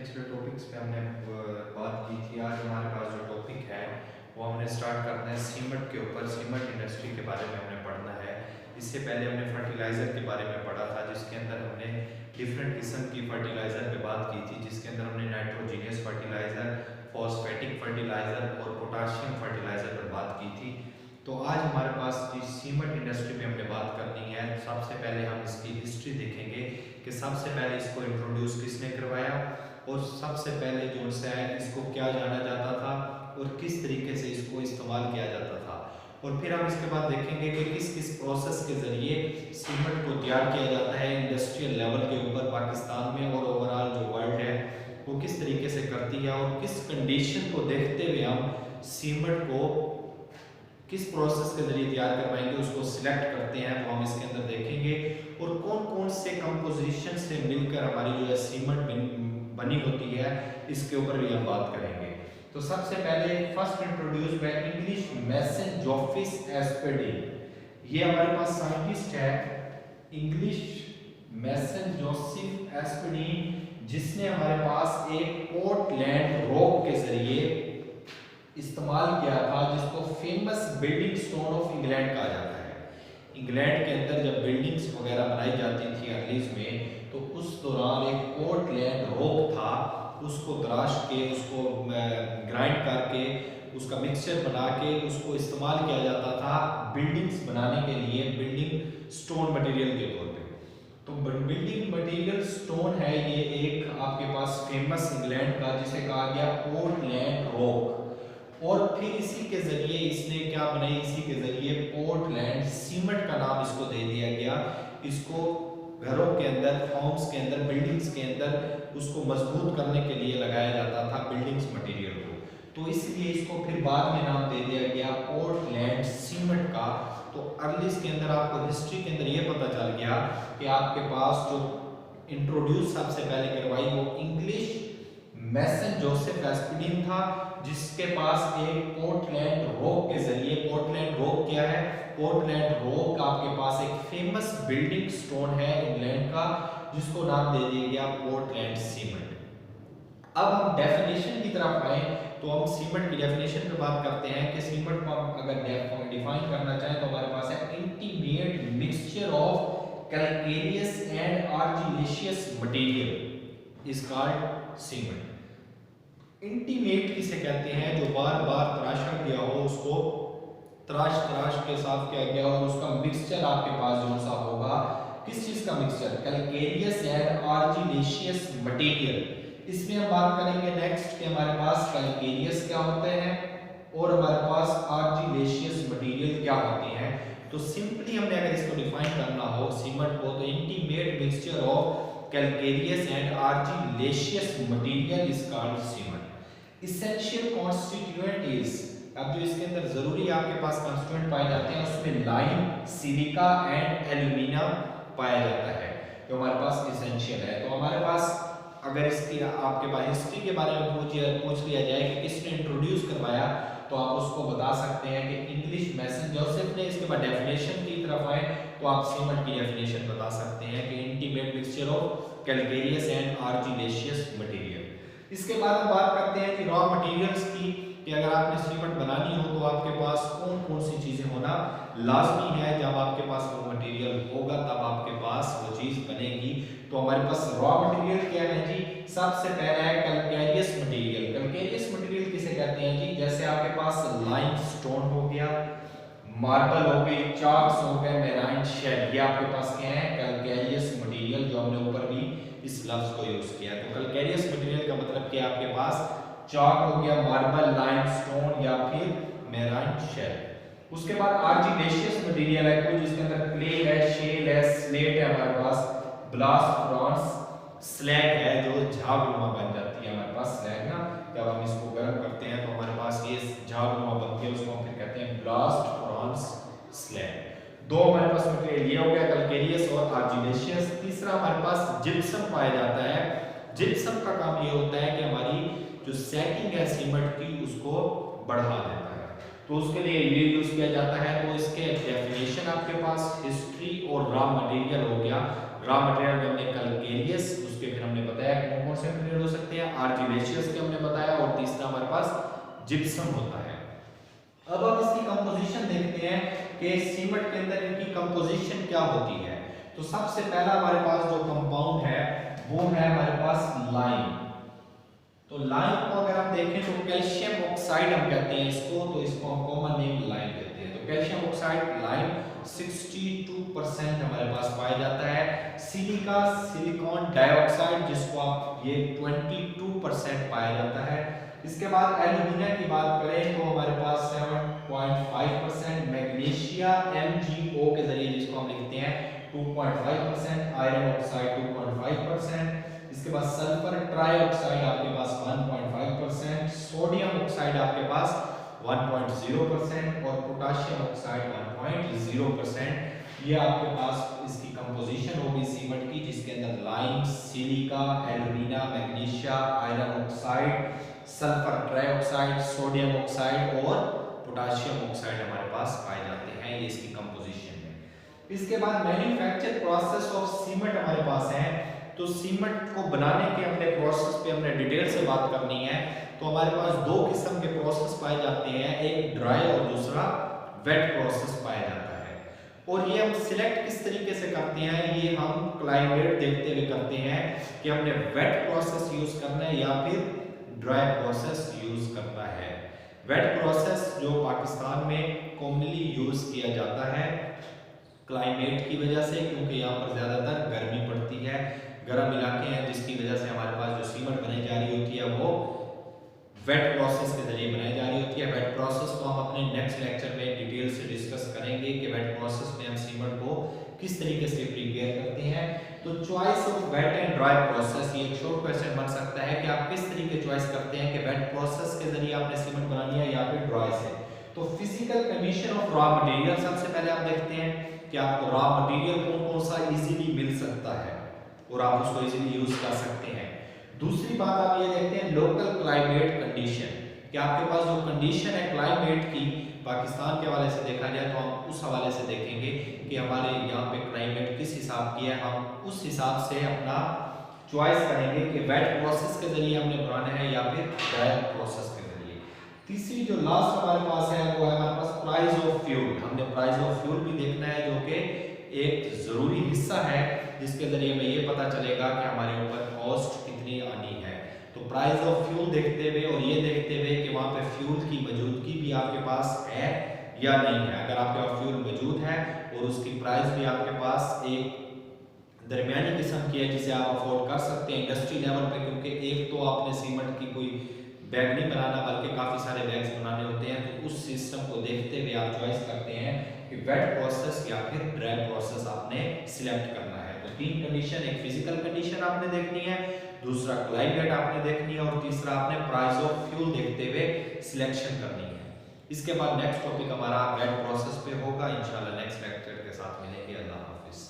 पिछले टॉपिक्स पे हमने बात की थी। आज हमारे पास जो टॉपिक है वो हमने स्टार्ट करना है सीमेंट के ऊपर। सीमेंट इंडस्ट्री के बारे में हमने पढ़ना है। इससे पहले हमने फर्टिलाइज़र के बारे में पढ़ा था, जिसके अंदर हमने डिफरेंट किस्म की फर्टिलाइज़र पे बात की थी, जिसके अंदर हमने नाइट्रोजीनियस फर्टिलाइज़र, फॉस्फेटिक फर्टिलाइज़र और पोटाशियम फर्टिलाइज़र पर बात की थी। तो आज हमारे पास जिस सीमेंट इंडस्ट्री पे हमने बात करनी है, सबसे पहले हम इसकी हिस्ट्री देखेंगे कि सबसे पहले इसको इंट्रोड्यूस किसने करवाया और सबसे पहले जो है इसको क्या जाना जाता था और किस तरीके से इसको इस्तेमाल किया जाता था। और फिर हम इसके बाद देखेंगे कि किस किस प्रोसेस के ज़रिए सीमेंट को तैयार किया जाता है इंडस्ट्रियल लेवल के ऊपर पाकिस्तान में, और ओवरऑल जो वर्ल्ड है वो किस तरीके से करती है, और किस कंडीशन को देखते हुए हम सीमेंट को किस प्रोसेस के जरिए तैयार करवाएंगे, उसको सिलेक्ट करते हैं, वो हम इसके अंदर देखेंगे। और कौन कौन से कंपोजिशन से मिलकर हमारी जो है सीमेंट बनी होती है, इसके ऊपर भी हम बात करेंगे। तो सबसे पहले first introduce by English mason Joseph Aspdin. ये हमारे पास साइंटिस्ट है इंग्लिश मैसन जोसेफ एस्पेडिन, जिसने हमारे पास एक पोर्टलैंड रॉक के जरिए इस्तेमाल किया था, जिसको famous building stone of England कहा जाता है। इंग्लैंड के अंदर जब बिल्डिंग्स वगैरह बनाई जाती थी अर्लीज में, तो उस दौरान एक पोर्टलैंड रॉक था, उसको तराश के, उसको ग्राइंड करके, उसका मिक्सचर बना के उसको इस्तेमाल किया जाता था बिल्डिंग्स बनाने के लिए, बिल्डिंग स्टोन मटेरियल के तौर पे। तो बिल्डिंग मटेरियल स्टोन है ये एक आपके पास फेमस इंग्लैंड का, जिसे कहा गया पोर्टलैंड रॉक। और फिर इसी के जरिए इसने क्या बनाई, इसी के जरिए पोर्टलैंड सीमेंट का नाम इसको दे दिया गया। इसको घरों के अंदर, होम्स के अंदर, बिल्डिंग्स के अंदर उसको मजबूत करने के लिए लगाया जाता था बिल्डिंग्स मटेरियल को। तो इसलिए इसको फिर बाद में नाम दे दिया गया पोर्टलैंड सीमेंट का। तो अर्लीज के अंदर आपको हिस्ट्री के अंदर ये पता चल गया कि आपके पास जो इंट्रोड्यूस सबसे पहले करवाई वो इंग्लिश मैसन जोसेफ एस्पेडिन था, जिसके पास एक पोर्टलैंड रॉक के जरिए, पोर्टलैंड रॉक क्या है, पोर्टलैंड रॉक आपके पास एक फेमस बिल्डिंग स्टोन है इंग्लैंड का, जिसको नाम दे दिया गया पोर्टलैंड सीमेंट। अब हम डेफिनेशन की तरफ आए तो हम सीमेंट की डेफिनेशन पे बात करते हैं कि सीमेंट को हम अगर डिफाइन करना चाहें तो हमारे पास है intimate mixture of calcareous and argillaceous material is called cement. Intimate किसे कहते हैं, जो बार बार तराशा गया हो, उसको तराश तराश के साथ किया गया हो, उसका मिक्सचर आपके पास जो सा होगा, किस चीज का mixture, calcareous and argillaceous material. इसमें हम बात करेंगे नेक्स्ट कि हमारे पास कैल्केरियस क्या होते हैं और हमारे पास आर्जिलेशियस मटेरियल क्या होती हैं। तो सिंपली हमने अगर इसको डिफाइन करना हो सीमेंट को, तो intimate mixture of calcareous and argillaceous material is called cement. Essential constituent is, अब जो इसके अंदर जरूरी आपके पास कंस्टिट्यूएंट पाए जाते हैं, उसमें लाइम, सिलिका एंड एल्यूमिना पाया जाता है, जो हमारे पास एसेंशियल है। तो हमारे पास अगर इसकी आपके पास हिस्ट्री के बारे में पूछ लिया जाए कि किसने इंट्रोड्यूस करवाया, तो आप उसको बता सकते हैं कि इंग्लिश मैसन जोसेफ ने। इसके बाद डेफिनेशन की तरफ आए तो आप सीमेंट की डेफिनेशन बता सकते हैं कि intimate mixture of calcareous and argillaceous material. इसके बाद हम बात करते हैं कि रॉ मटेरियल्स की, कि अगर आपने सीमेंट बनानी हो तो आपके पास कौन कौन सी चीजें होना लाजमी है। जब आपके पास वो मटेरियल होगा तब आपके पास वो चीज बनेगी। तो हमारे पास रॉ मटेरियल क्या है जी, सबसे पहला है कैल्केरियस मटेरियल। कैल्केरियस मटेरियल किसे कहते हैं जी, जैसे आपके पास लाइमस्टोन हो गया, मार्बल हो गई, चाक्स हो गए, मेराइन शेल, ये आपके पास क्या है कैल्केरियस मटेरियल, जो हमने ऊपर भी इस लफ्ज को यूज किया। तो कैल्केरियस मटेरियल का मतलब क्या, आपके पास चाक हो गया, मार्बल, लाइमस्टोन या फिर मेराइन शेल। उसके बाद आर्जिलेशियस मटेरियल है कुछ, जिसके अंदर क्ले है, शेल है, स्लेट है, हमारे पास ब्लास्ट फ्रॉन्स, स्लैग है, जो झागनुमा बन जाती है हमारे पास स्लैग ना, जब हम इसको गर्म करते हैं तो हमारे पास ये झागनुमा बनती है, उसको हम फिर कहते हैं ब्लास्ट फ्रॉन्स स्लैग। दो हमारे पास मटेरियल ये हो गया कैल्केरियस और आर्जिलेशियस। तीसरा हमारे पास जिप्सम पाया जाता है। जिप्सम का काम ये होता है कि हमारी जो सेटिंग है सीमेंट की उसको बढ़ा देता है, तो उसके लिए ये यूज किया जाता है। तो इसके डेफिनेशन आपके पास हिस्ट्री और रॉ मटेरियल हो गया, रॉ मटेरियल में हमने कैलकेरियस, उसके फिर हमने बताया कौन कौन से मटेरियल हो सकते हैं, आर्जिलेशियस के हमने बताया, और तीसरा हमारे पास जिप्सम होता है। अब हम इसकी कंपोजिशन देखते हैं कि सीमेंट के अंदर इनकी कंपोजिशन क्या होती है। तो सबसे पहला हमारे पास जो कंपाउंड है वो है हमारे पास लाइम। तो लाइम को अगर हम देखें तो कैल्शियम ऑक्साइड हम कहते हैं इसको, तो इसको हम कॉमन नेम लाइम कहते हैं। तो कैल्शियम ऑक्साइड लाइम 62% हमारे पास पाया जाता है। सिलिका सिलिकॉन डाइऑक्साइड जिसको आप ये 22% पाया जाता है। इसके बाद एल्यूमिनियम की बात करें तो हमारे पास 7.5%, मैग्नीशिया MgO के जरिए जिसको हम लिखते हैं 2.5%, आयरन ऑक्साइड 2.5%, इसके बाद सल्फर ट्राइऑक्साइड आपके पास 1.5%, सोडियम ऑक्साइड आपके पास 1.0% और पोटेशियम ऑक्साइड 1.0%। ये आपके पास इसकी कंपोजिशन होगी सीमेंट की, जिसके अंदर lime, silica, alumina, magnesia, iron oxide, sulphur trioxide, sodium oxide और पोटेशियम ऑक्साइड हमारे पास पाए जाते हैं, ये इसकी कंपोजिशन में। इसके बाद मैन्युफैक्चर प्रोसेस ऑफ सीमेंट हमारे पास है। तो सीमेंट को बनाने के अपने प्रोसेस पे हमने डिटेल से बात करनी है। तो हमारे पास दो किस्म के प्रोसेस पाए जाते हैं, एक ड्राई और दूसरा वेट प्रोसेस पाया जाता है। और ये हम सिलेक्ट किस तरीके से करते हैं, ये हम क्लाइमेट देखते हुए करते हैं कि हमने वेट प्रोसेस यूज करना है या फिर ड्राई प्रोसेस यूज करना है। वेट प्रोसेस जो पाकिस्तान में कॉमनली यूज किया जाता है क्लाइमेट की वजह से, क्योंकि यहाँ पर ज्यादातर गर्मी पड़ती है, गर्म इलाके हैं, जिसकी वजह से हमारे पास जो सीमेंट बनाई जा रही होती है वो वेट प्रोसेस के जरिए बनाई जा रही होती है। वेट प्रोसेस को हम अपने नेक्स्ट लेक्चर में डिटेल से डिस्कस करेंगे कि वेट प्रोसेस में हम सीमेंट को किस तरीके से प्रिपेयर करते हैं। तो choice of wet and dry process, ये एक शॉर्ट क्वेश्चन बन सकता है कि आप किस तरीके चॉइस करते हैं कि वेट प्रोसेस के जरिए आपने सीमेंट बनानी है या फिर ड्राई से। तो physical condition of raw material सबसे पहले आप देखते हैं कि आपको रॉ मटेरियल कौन कौन सा इजीली मिल सकता है और आप उसको इजीली यूज कर सकते हैं। दूसरी बात आप ये देखते हैं लोकल क्लाइमेट कंडीशन, कि आपके पास जो कंडीशन है क्लाइमेट की पाकिस्तान के हवाले से देखा जाए तो हम उस हवाले से देखेंगे कि हमारे यहाँ पे क्लाइमेट किस हिसाब की है, हम उस हिसाब से अपना चॉइस करेंगे कि वेट प्रोसेस के जरिए हमने बनाना है या फिर ड्राई प्रोसेस के जरिए। तीसरी जो लास्ट हमारे पास है वो है हमारे पास प्राइस ऑफ फ्यूल। हमने प्राइस ऑफ फ्यूल भी देखना है जो कि एक जरूरी हिस्सा है, जिसके जरिए हमें ये पता चलेगा कि हमारे ऊपर कॉस्ट कितनी आनी है। तो प्राइस ऑफ फ्यूल देखते हुए और ये देखते हुए कि वहाँ पे फ्यूल की मौजूदगी भी आपके पास है या नहीं है। अगर आपके पास फ्यूल मौजूद है और उसकी प्राइस भी आपके पास एक दरमियानी किस्म की है जिसे आप अफोर्ड कर सकते हैं इंडस्ट्री लेवल पे, क्योंकि एक तो आपने सीमेंट की कोई बैग नहीं बनाना बल्कि काफ़ी सारे बैग्स बनाने होते हैं, तो उस सिस्टम को देखते हुए आप चॉइस करते हैं कि वेट प्रोसेस या फिर ड्राई प्रोसेस आपने सिलेक्ट करना है। तो तीन कंडीशन, एक फिजिकल कंडीशन आपने देखनी है, दूसरा क्लाइमेट आपने देखनी है और तीसरा आपने प्राइस ऑफ फ्यूल देखते हुए सिलेक्शन करनी है। इसके बाद नेक्स्ट टॉपिक हमारा वेट प्रोसेस पे होगा। इंशाल्लाह नेक्स्ट लेक्चर के साथ मिलेंगे। अल्लाह हाफिज़।